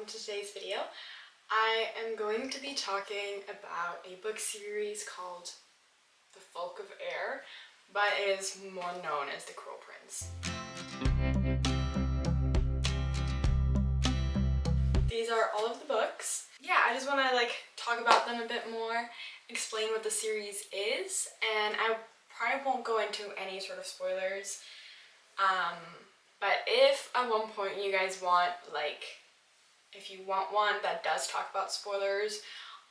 welcome to today's video. I am going to be talking about a book series called The Folk of Air, but it is more known as The Cruel Prince. These are all of the books. Yeah, I just want to talk about them a bit more, explain what the series is, and I probably won't go into any sort of spoilers. But if at one point you guys want, if you want one that does talk about spoilers,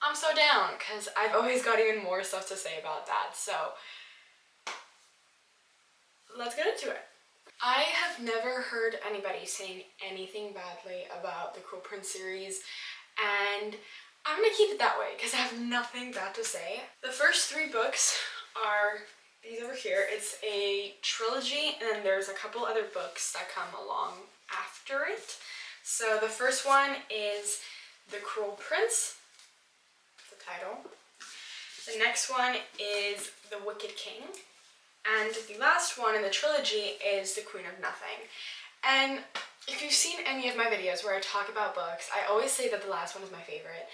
I'm so down, because I've always got even more stuff to say about that, so let's get into it. I have never heard anybody saying anything badly about the Cruel Prince series, and I'm gonna keep it that way, because I have nothing bad to say. The first 3 books are these over here. It's a trilogy, and then there's a couple other books that come along after it. So the first one is The Cruel Prince, the title. The next one is The Wicked King. And the last one in the trilogy is The Queen of Nothing. And if you've seen any of my videos where I talk about books, I always say that the last one is my favorite.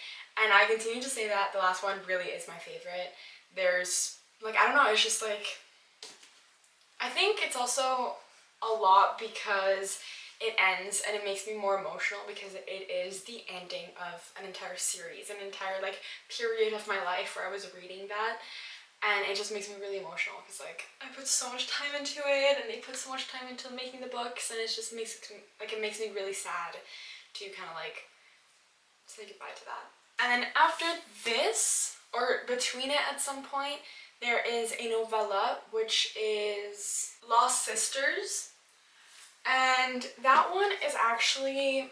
And I continue to say that the last one really is my favorite. There's, I don't know, it's just I think it's also a lot because it ends and it makes me more emotional because it is the ending of an entire series, an entire period of my life where I was reading that, and it just makes me really emotional because I put so much time into it and they put so much time into making the books, and it just makes it makes me really sad to kind of say goodbye to that. And then after this, or between it at some point, there is a novella which is Lost Sisters. And that one is actually,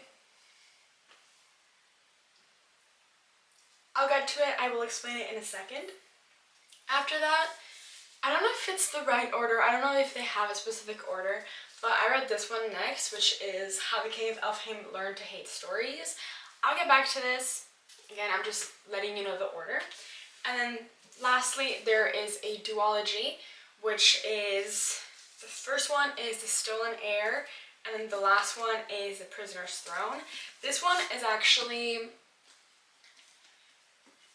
I'll get to it, I will explain it in a second. After that, I don't know if it's the right order, I don't know if they have a specific order, but I read this one next, which is How the King of Elfheim Learned to Hate Stories. I'll get back to this. Again, I'm just letting you know the order. And then lastly, there is a duology, which is, the first one is The Stolen Heir, and then the last one is The Prisoner's Throne. This one is actually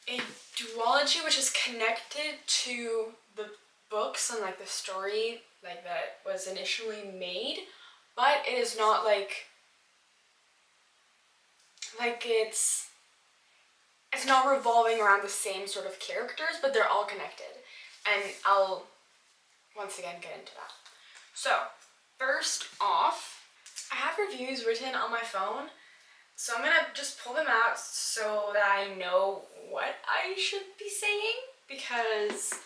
a duology which is connected to the books and the story that was initially made, but it is not it's not revolving around the same sort of characters, but they're all connected. And I'll once again get into that. So, first off, I have reviews written on my phone, so I'm gonna just pull them out so that I know what I should be saying, because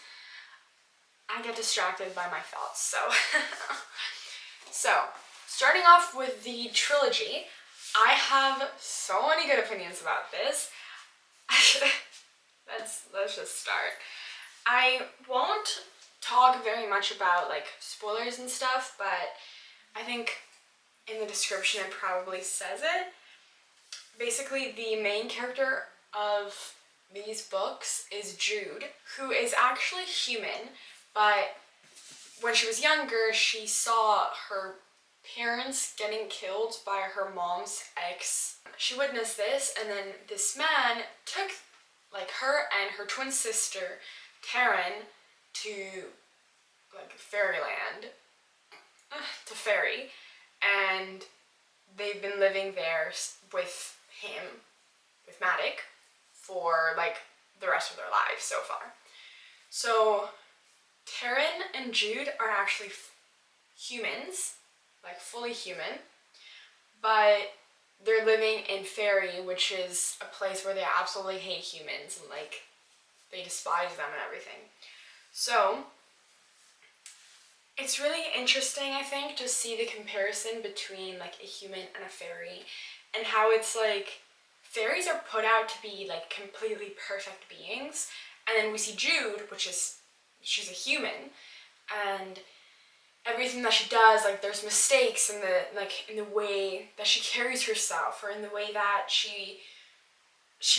I get distracted by my thoughts, so. So, starting off with the trilogy, I have so many good opinions about this. Let's just start. I won't talk very much about spoilers and stuff, but I think in the description it probably says it. Basically, the main character of these books is Jude, who is actually human, but when she was younger, she saw her parents getting killed by her mom's ex. She witnessed this, and then this man took her and her twin sister Taryn to fairyland, to fairy, and they've been living there with him, with Matic, for the rest of their lives so far. So Taryn and Jude are actually humans, fully human, but they're living in fairy, which is a place where they absolutely hate humans and they despise them and everything. So it's really interesting, I think, to see the comparison between a human and a fairy, and how it's fairies are put out to be completely perfect beings, and then we see Jude, she's a human, and everything that she does, there's mistakes in the way that she carries herself, or in the way that she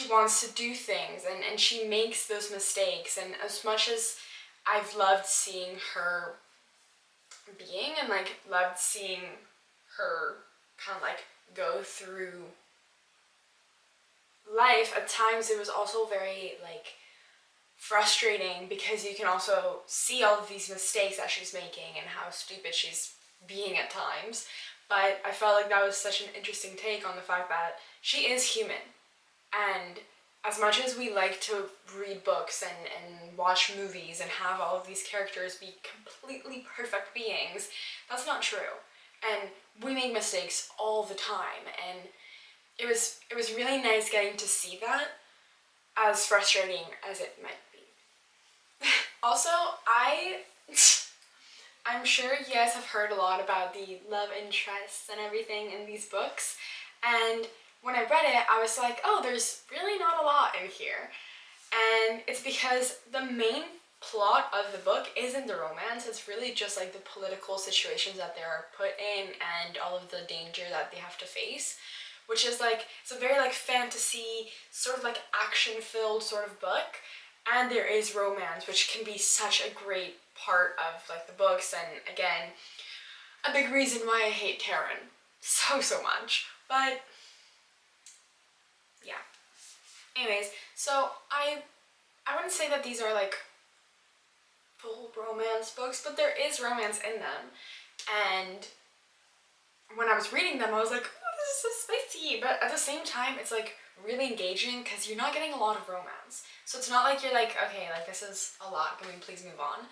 wants to do things, and she makes those mistakes. And as much as I've loved seeing her being, and loved seeing her kind of go through life, at times it was also very like frustrating because you can also see all of these mistakes that she's making and how stupid she's being at times. But I felt like that was such an interesting take on the fact that she is human. And as much as we like to read books and watch movies and have all of these characters be completely perfect beings, that's not true. And we make mistakes all the time. And it was really nice getting to see that, as frustrating as it might be. Also, I'm sure you guys have heard a lot about the love interests and everything in these books, and when I read it, I was like, oh, there's really not a lot in here. And it's because the main plot of the book isn't the romance, it's really just like the political situations that they are put in and all of the danger that they have to face, which is like, it's a very like fantasy, sort of like action-filled sort of book, and there is romance, which can be such a great part of like the books, and again, a big reason why I hate Taryn so much. But yeah. Anyways, so I wouldn't say that these are like full romance books, but there is romance in them. And when I was reading them, I was like, oh, this is so spicy. But at the same time, it's like really engaging because you're not getting a lot of romance. So it's not like you're like, okay, like this is a lot, can we please move on?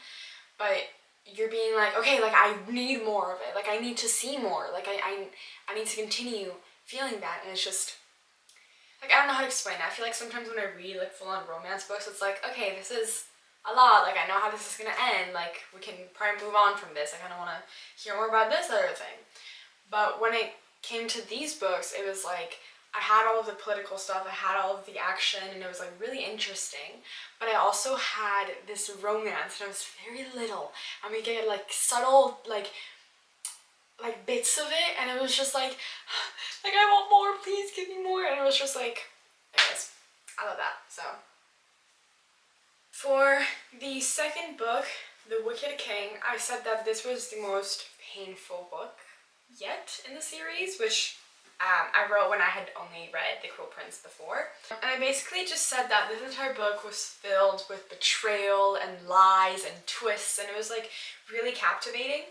But you're being like, okay, like I need more of it. Like I need to see more. Like I need to continue feeling that. And it's just, like, I don't know how to explain it. I feel like sometimes when I read like full-on romance books, it's like, okay, this is a lot. Like I know how this is gonna end. Like we can probably move on from this. I kind of want to hear more about this other thing. But when it came to these books, it was like I had all of the political stuff, I had all of the action, and it was like really interesting. But I also had this romance, and it was very little, and we get like subtle like bits of it, and it was just like I want more, please give me more. And it was just like, anyways, I love that. So for the second book, The Wicked King, I said that this was the most painful book yet in the series, which I wrote when I had only read The Cruel Prince before. And I basically just said that this entire book was filled with betrayal and lies and twists, and it was like really captivating.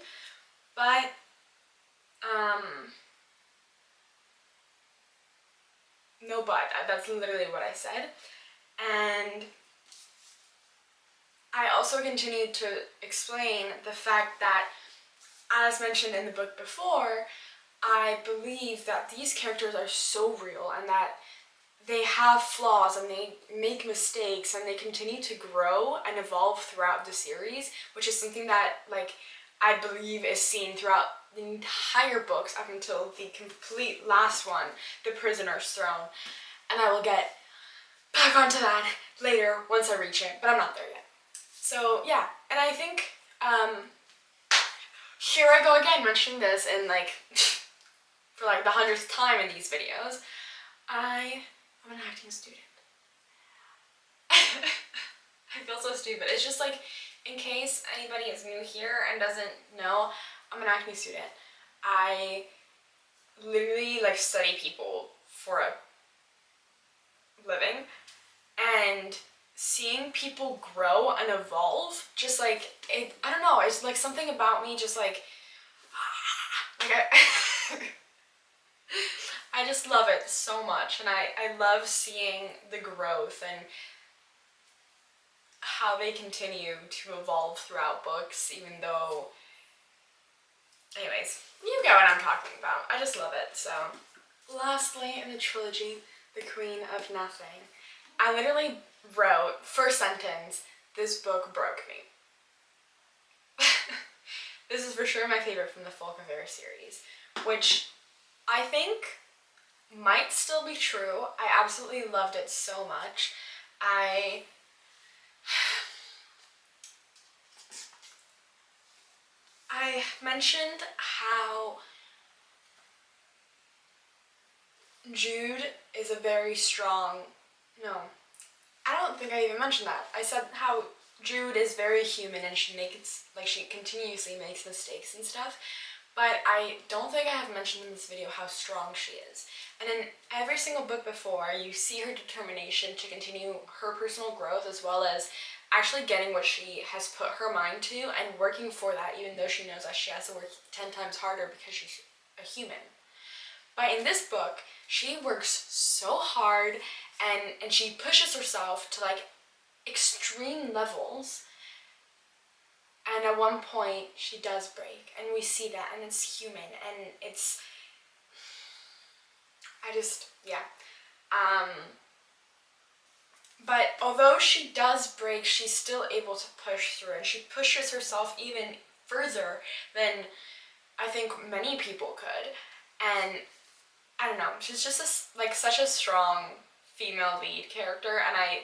But no, but that's literally what I said. And I also continued to explain the fact that, as mentioned in the book before, I believe that these characters are so real and that they have flaws and they make mistakes and they continue to grow and evolve throughout the series, which is something that like I believe is seen throughout the entire books up until the complete last one, The Prisoner's Throne. And I will get back onto that later once I reach it, but I'm not there yet. So yeah, and I think here I go again mentioning this in like for like the 100th time in these videos. I'm an acting student. I feel so stupid. It's just like, in case anybody is new here and doesn't know, I'm an acting student. I literally like study people for a living, and seeing people grow and evolve, just like, I don't know, it's like something about me just like I just love it so much, and I love seeing the growth and how they continue to evolve throughout books, even though, anyways, you get what I'm talking about. I just love it. So lastly in the trilogy, The Queen of Nothing, I literally wrote, first sentence, this book broke me. This is for sure my favorite from the Folklore series, which I think might still be true. I absolutely loved it so much. I mentioned how Jude is a very strong, no, I don't think I even mentioned that. I said how Jude is very human and she continuously makes mistakes and stuff, but I don't think I have mentioned in this video how strong she is. And in every single book before, you see her determination to continue her personal growth as well as actually getting what she has put her mind to and working for that, even though she knows that she has to work 10 times harder because she's a human. But in this book, she works so hard and she pushes herself to like extreme levels. And at one point, she does break, and we see that, and it's human, and it's, yeah. But although she does break, she's still able to push through, and she pushes herself even further than I think many people could. And I don't know, she's just such a strong female lead character, and I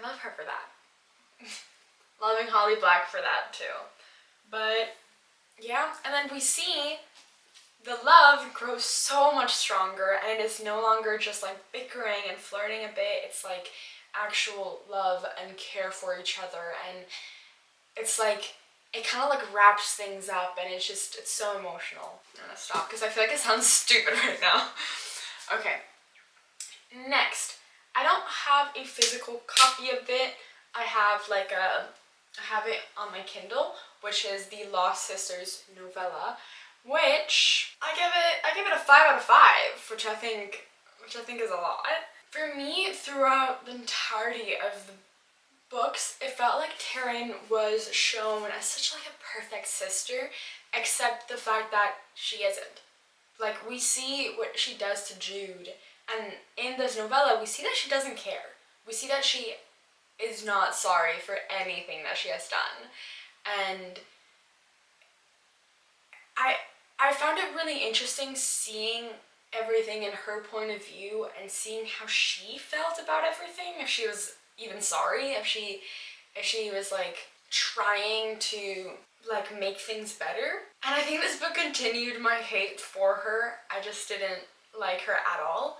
love her for that. Loving Holly Black for that too. But yeah, and then we see the love grows so much stronger, and it is no longer just like bickering and flirting a bit. It's like actual love and care for each other, and it's like it kind of like wraps things up, and it's so emotional. I'm gonna stop because I feel like it sounds stupid right now. Okay, next, I don't have a physical copy of it. I have it on my Kindle, which is the Lost Sisters novella, which I give it a 5 out of 5, which I think is a lot. For me, throughout the entirety of the books, it felt like Taryn was shown as such like a perfect sister, except the fact that she isn't. Like, we see what she does to Jude, and in this novella, we see that she doesn't care. We see that she is not sorry for anything that she has done. And I found it really interesting seeing everything in her point of view and seeing how she felt about everything, if she was even sorry, if she was like trying to like make things better. And I think this book continued my hate for her. I just didn't like her at all.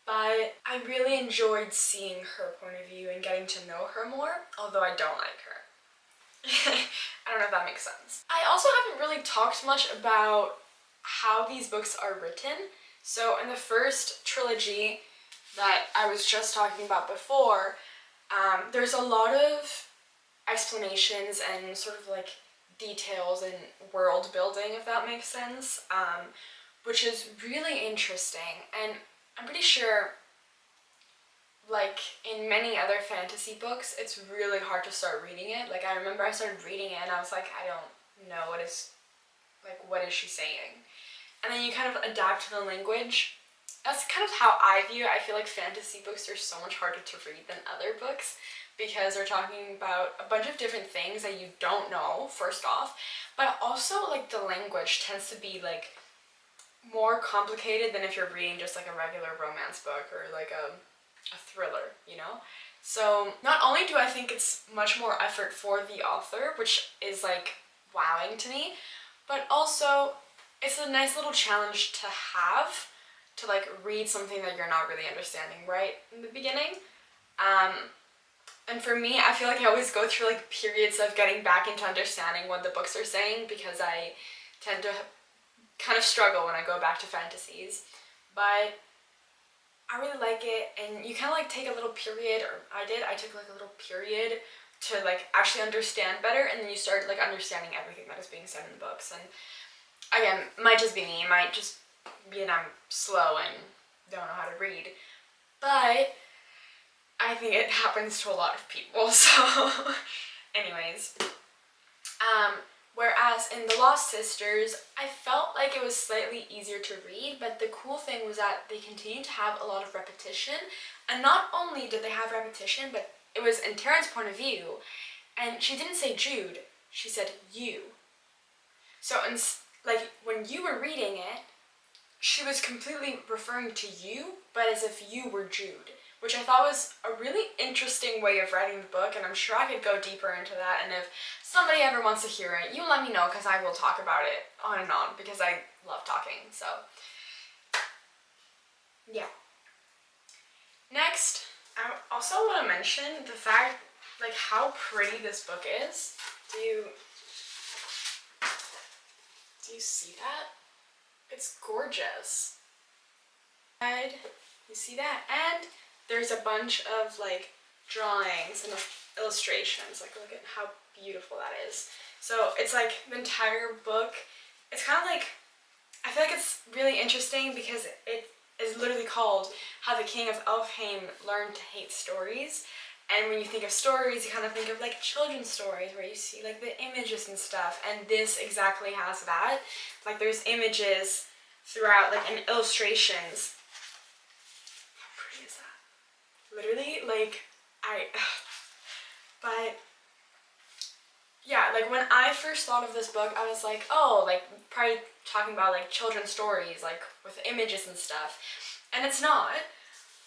But I really enjoyed seeing her point of view and getting to know her more, although I don't like her. I don't know if that makes sense. I also haven't really talked much about how these books are written. So in the first trilogy that I was just talking about before, there's a lot of explanations and sort of like details and world building, if that makes sense, which is really interesting. And I'm pretty sure, like in many other fantasy books, it's really hard to start reading it. Like, I remember I started reading it and I was like, I don't know what is she saying? And then you kind of adapt to the language. That's kind of how I view it. I feel like fantasy books are so much harder to read than other books because they're talking about a bunch of different things that you don't know, first off, but also like the language tends to be like more complicated than if you're reading just like a regular romance book or like a thriller, you know? So not only do I think it's much more effort for the author, which is like wowing to me, but also it's a nice little challenge to have to like read something that you're not really understanding right in the beginning. And for me, I feel like I always go through like periods of getting back into understanding what the books are saying because I tend to kind of struggle when I go back to fantasies. But I really like it, and you kind of like take a little period, or I took like a little period to like actually understand better, and then you start like understanding everything that is being said in the books. And again, might just be me, it might just be that I'm slow and don't know how to read, but I think it happens to a lot of people, so anyways. Whereas in The Lost Sisters, I felt like it was slightly easier to read, but the cool thing was that they continued to have a lot of repetition, and not only did they have repetition, but it was in Taryn's point of view, and she didn't say Jude, she said you. So like when you were reading it, she was completely referring to you, but as if you were Jude, which I thought was a really interesting way of writing the book, and I'm sure I could go deeper into that, and if somebody ever wants to hear it, you let me know, because I will talk about it on and on, because I love talking, so yeah. Next, I also want to mention the fact, like, how pretty this book is. Do you see that? It's gorgeous. And you see that? And there's a bunch of like drawings and illustrations. Like look at how beautiful that is. So it's like the entire book. It's kind of like, I feel like it's really interesting because it is literally called How the King of Elfheim Learned to Hate Stories. And when you think of stories, you kind of think of like children's stories where you see like the images and stuff. And this exactly has that. Like there's images throughout, like, and illustrations. How pretty is that? Literally, like, but yeah, like when I first thought of this book, I was like, oh, like probably talking about like children's stories, like with images and stuff. And it's not.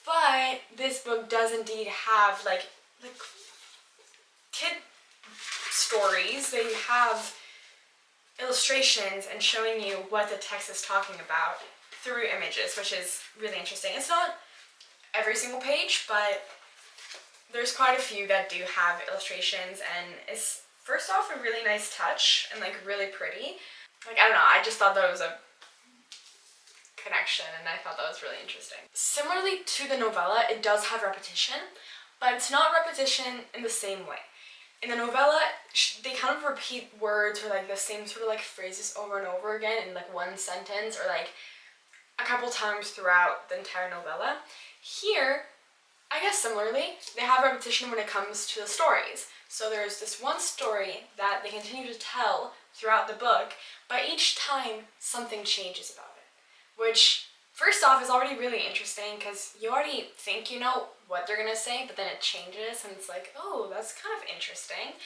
But this book does indeed have like kid stories. They have illustrations and showing you what the text is talking about through images, which is really interesting. It's not every single page, but there's quite a few that do have illustrations, and it's first off a really nice touch and like really pretty. Like, I don't know, I just thought that was a connection, and I thought that was really interesting. Similarly to the novella, it does have repetition, but it's not repetition in the same way. In the novella, they kind of repeat words or like the same sort of like phrases over and over again in like one sentence or like a couple times throughout the entire novella. Here, I guess similarly, they have repetition when it comes to the stories. So there's this one story that they continue to tell throughout the book, but each time something changes about it. Which, first off, is already really interesting because you already think you know what they're gonna say, but then it changes and it's like, oh, that's kind of interesting.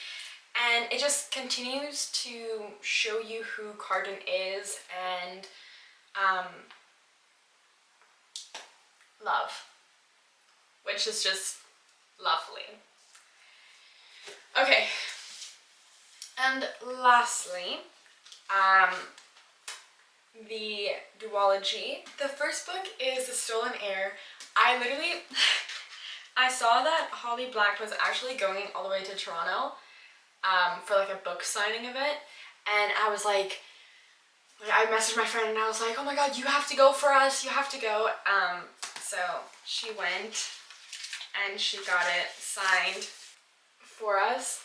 And it just continues to show you who Cardan is and love, which is just lovely. Okay, and lastly, the duology. The first book is The Stolen Heir. I literally, I saw that Holly Black was actually going all the way to Toronto for like a book signing event, and I was like, I messaged my friend and I was like, oh my god, you have to go for us, you have to go. So she went and she got it signed for us,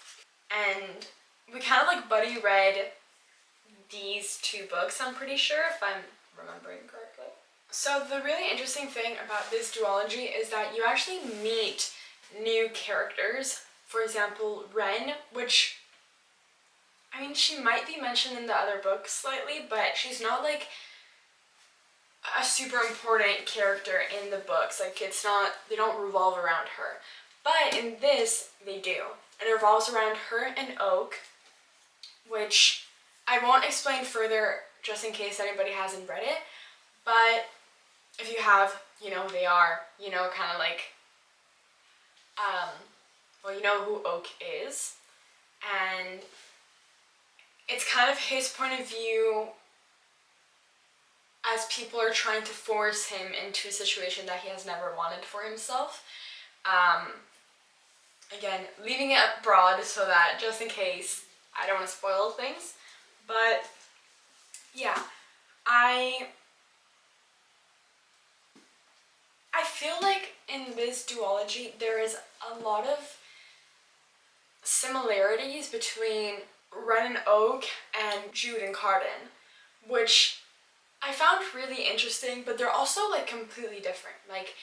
and we kind of like buddy read these two books, I'm pretty sure, if I'm remembering correctly. So the really interesting thing about this duology is that you actually meet new characters. For example, Ren, which, I mean, she might be mentioned in the other books slightly, but she's not like a super important character in the books. Like, it's not, they don't revolve around her. But in this, they do. And it revolves around her and Oak, which I won't explain further just in case anybody hasn't read it. But if you have, you know who they are, you know, kind of like, well, you know who Oak is. And it's kind of his point of view as people are trying to force him into a situation that he has never wanted for himself. Again, leaving it broad so that just in case I don't want to spoil things. But yeah, I feel like in this duology there is a lot of similarities between Ren and Oak and Jude and Cardan, which I found really interesting, but they're also like completely different. Like,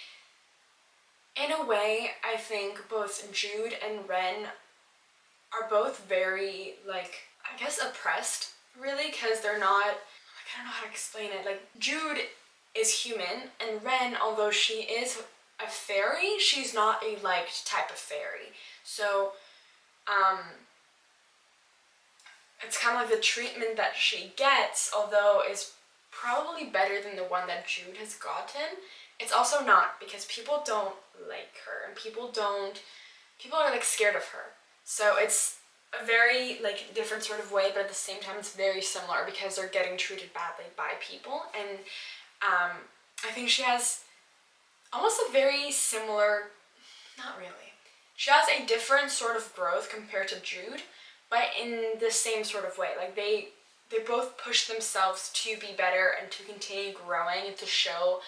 in a way, I think both Jude and Ren are both very, like, I guess oppressed, really, because they're not, like, I don't know how to explain it. Like, Jude is human, and Ren, although she is a fairy, she's not a liked type of fairy. So, it's kind of like the treatment that she gets, although is probably better than the one that Jude has gotten. It's also not, because people don't like her, and people are like scared of her. So it's a very like different sort of way, but at the same time it's very similar because they're getting treated badly by people. And I think she has almost a very similar, not really, she has a different sort of growth compared to Jude, but in the same sort of way. Like they both push themselves to be better and to continue growing and to show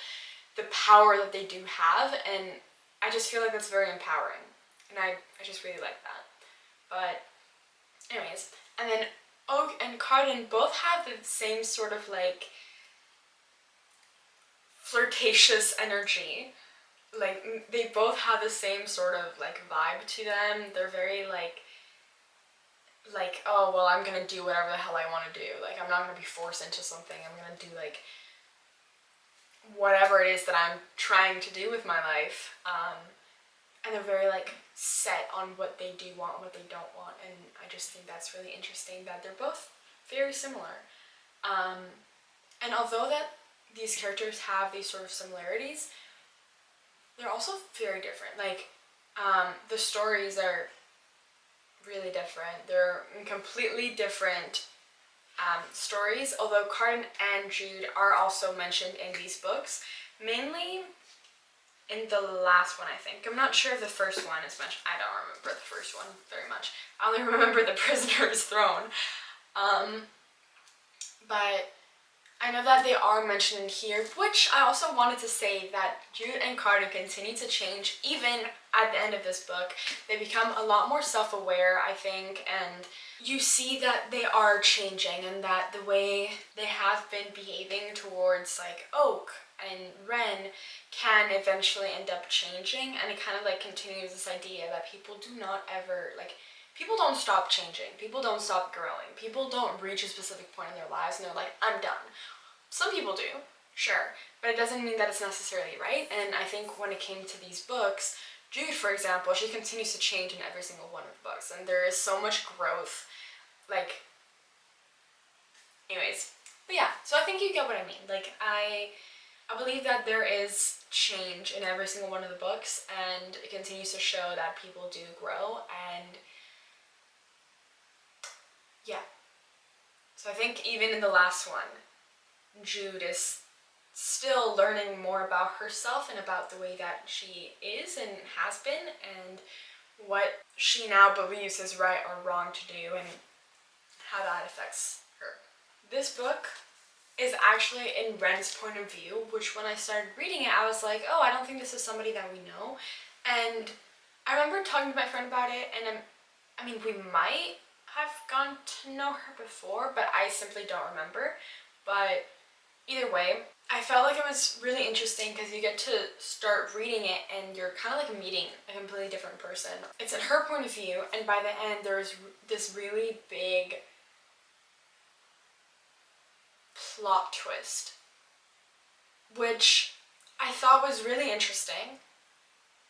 the power that they do have, and I just feel like that's very empowering, and I just really like that. But anyways, and then Oak and Cardan both have the same sort of like flirtatious energy. Like they both have the same sort of like vibe to them. They're very like, oh well, I'm gonna do whatever the hell I want to do. Like I'm not gonna be forced into something. I'm gonna do like whatever it is that I'm trying to do with my life. And they're very like set on what they do want and what they don't want, and I just think that's really interesting that they're both very similar. And although that these characters have these sort of similarities, they're also very different. Like the stories are really different. They're completely different stories, although Cardan and Jude are also mentioned in these books, mainly in the last one, I think. I'm not sure if the first one is mentioned. I don't remember the first one very much. I only remember the Prisoner's Throne. But I know that they are mentioned in here, which I also wanted to say that Jude and Cardan continue to change even at the end of this book. They become a lot more self-aware, I think, and you see that they are changing and that the way they have been behaving towards like Oak and Ren can eventually end up changing, and it kind of like continues this idea that people do not ever like, people don't stop changing, people don't stop growing, people don't reach a specific point in their lives and they're like, I'm done. Some people do, sure, but it doesn't mean that it's necessarily right. And I think when it came to these books, Jude, for example, she continues to change in every single one of the books, and there is so much growth, like, anyways. But yeah, so I think you get what I mean. Like, I believe that there is change in every single one of the books, and it continues to show that people do grow, and yeah. So I think even in the last one, Jude is still learning more about herself and about the way that she is and has been, and what she now believes is right or wrong to do, and how that affects her. This book is actually in Ren's point of view, which when I started reading it, I was like, oh, I don't think this is somebody that we know. And I remember talking to my friend about it, and I mean, we might have gotten to know her before, but I simply don't remember. But either way, I felt like it was really interesting because you get to start reading it and you're kind of like meeting a completely different person. It's in her point of view, and by the end there's this really big plot twist, which I thought was really interesting,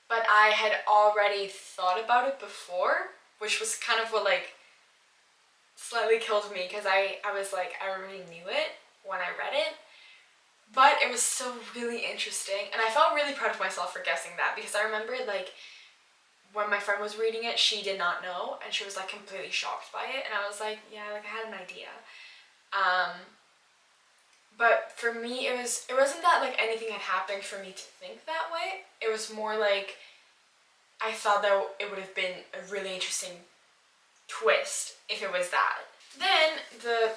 but I had already thought about it before, which was kind of what like slightly killed me, because I was like, I already knew it when I read it, but it was still really interesting, and I felt really proud of myself for guessing that, because I remember like when my friend was reading it, she did not know, and she was like completely shocked by it, and I was like, yeah, like I had an idea. But for me, it wasn't that like anything had happened for me to think that way. It was more like I thought that it would have been a really interesting twist if it was that. Then the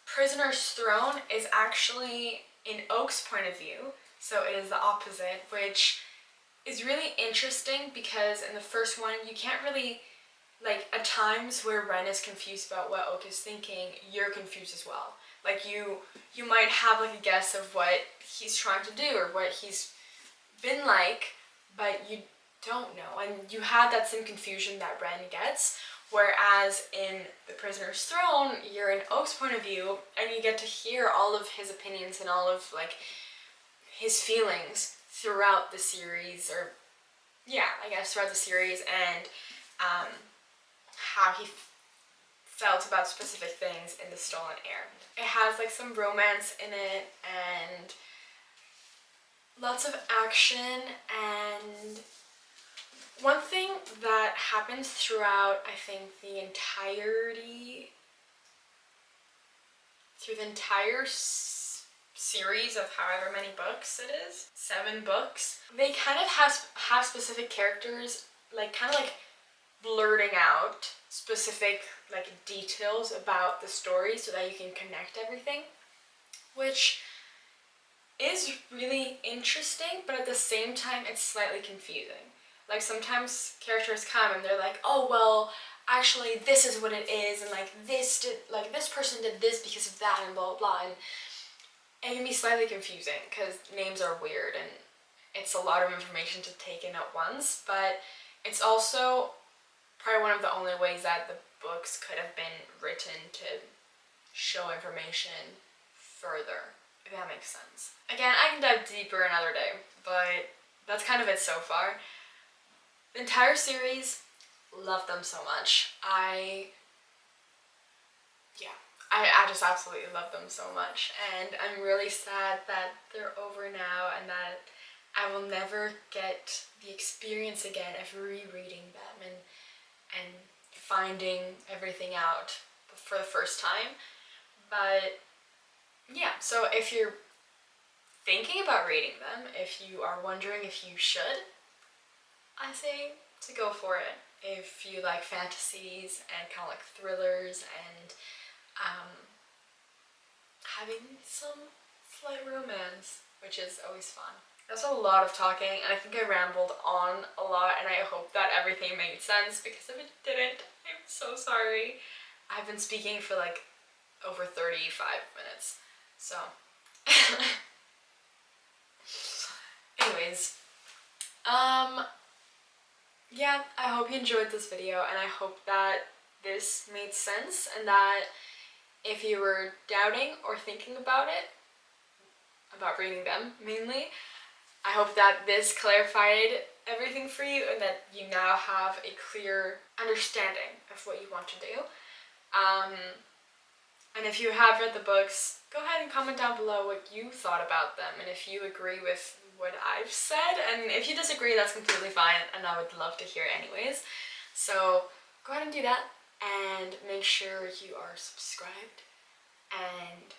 Prisoner's Throne is actually in Oak's point of view, so it is the opposite, which is really interesting because in the first one you can't really, like, at times where Ren is confused about what Oak is thinking, you're confused as well. Like you might have like a guess of what he's trying to do or what he's been like, but you don't know, and you had that same confusion that Ren gets. Whereas in The Prisoner's Throne, you're in Oak's point of view, and you get to hear all of his opinions and all of like his feelings throughout the series, or yeah, I guess throughout the series, and how he felt about specific things in The Stolen Heir. It has like some romance in it and lots of action, and one thing that happens throughout, I think, through the entire series of however many books it is, 7 books, they kind of have specific characters, like kind of like blurting out specific like details about the story so that you can connect everything, which is really interesting, but at the same time it's slightly confusing. Like sometimes characters come and they're like, oh well, actually this is what it is, and like this person did this because of that, and blah blah blah, and it can be slightly confusing because names are weird and it's a lot of information to take in at once, but it's also probably one of the only ways that the books could have been written to show information further, if that makes sense. Again, I can dive deeper another day, but that's kind of it so far. The entire series, love them so much. I just absolutely love them so much, and I'm really sad that they're over now and that I will never get the experience again of rereading them and finding everything out for the first time. But yeah, so if you're thinking about reading them, if you are wondering if you should, I say to go for it. If you like fantasies and kind of like thrillers and having some slight romance, which is always fun. That's a lot of talking, and I think I rambled on a lot, and I hope that everything made sense, because if it didn't, I'm so sorry. I've been speaking for like over 35 minutes, so anyways, yeah, I hope you enjoyed this video, and I hope that this made sense, and that if you were doubting or thinking about it, about reading them mainly, I hope that this clarified everything for you and that you now have a clear understanding of what you want to do. And if you have read the books, go ahead and comment down below what you thought about them and if you agree with what I've said, and if you disagree, that's completely fine, and I would love to hear it anyways. So go ahead and do that, and make sure you are subscribed and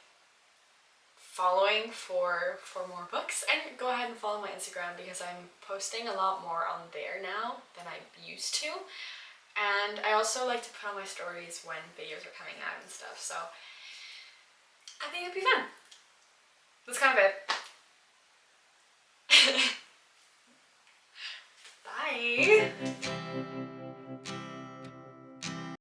following for more books, and go ahead and follow my Instagram because I'm posting a lot more on there now than I used to, and I also like to put on my stories when videos are coming out and stuff, so I think it'd be fun.